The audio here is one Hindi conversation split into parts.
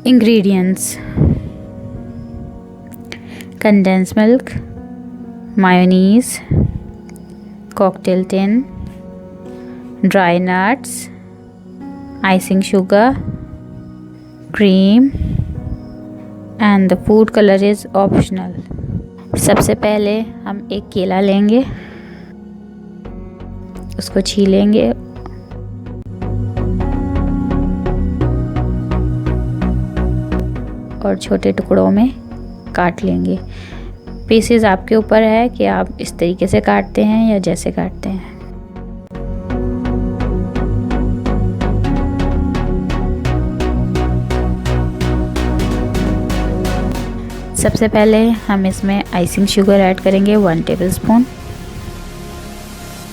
Ingredients: condensed milk, mayonnaise, cocktail tin, dry nuts, icing sugar, cream, and the food color is optional. सबसे पहले हम एक केला लेंगे, उसको छीलेंगे और छोटे टुकड़ों में काट लेंगे। पीसेस आपके ऊपर है कि आप इस तरीके से काटते हैं या जैसे काटते हैं। सबसे पहले हम इसमें आइसिंग शुगर ऐड करेंगे 1 टेबलस्पून।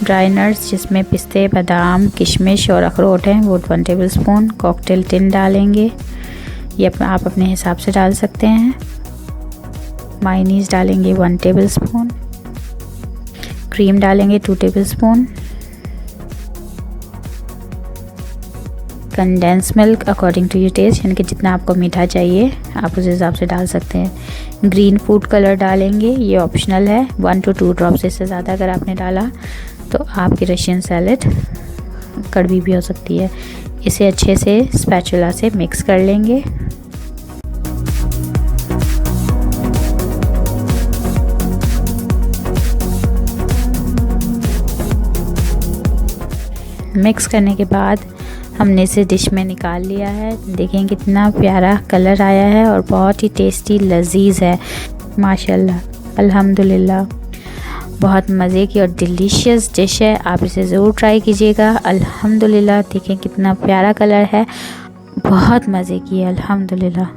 ड्राई नट्स जिसमें पिस्ते, बादाम, किशमिश और अखरोट हैं वो 1 टेबलस्पून। कॉकटेल टिन डालेंगे, ये आप अपने हिसाब से डाल सकते हैं। मायोनीज़ डालेंगे 1 टेबलस्पून। क्रीम डालेंगे 2 tablespoon. Condensed milk according to your taste, यानी कि जितना आपको मीठा चाहिए आप उस हिसाब से डाल सकते हैं। ग्रीन फूड कलर डालेंगे, ये ऑप्शनल है, 1 to 2 ड्रॉप्स। इससे ज़्यादा अगर आपने डाला तो आपकी रशियन सैलेड कड़वी भी हो सकती है। इसे अच्छे से स्पैचुला से मिक्स कर लेंगे। मिक्स करने के बाद हमने इसे डिश में निकाल लिया है। देखें कितना प्यारा कलर आया है और बहुत ही टेस्टी लजीज है, माशाल्लाह, अल्हम्दुलिल्लाह। बहुत मज़े की और डिलीशियस डिश है, आप इसे ज़रूर ट्राई कीजिएगा। अल्हम्दुलिल्लाह, देखें कितना प्यारा कलर है, बहुत मज़े की है, अल्हम्दुलिल्लाह।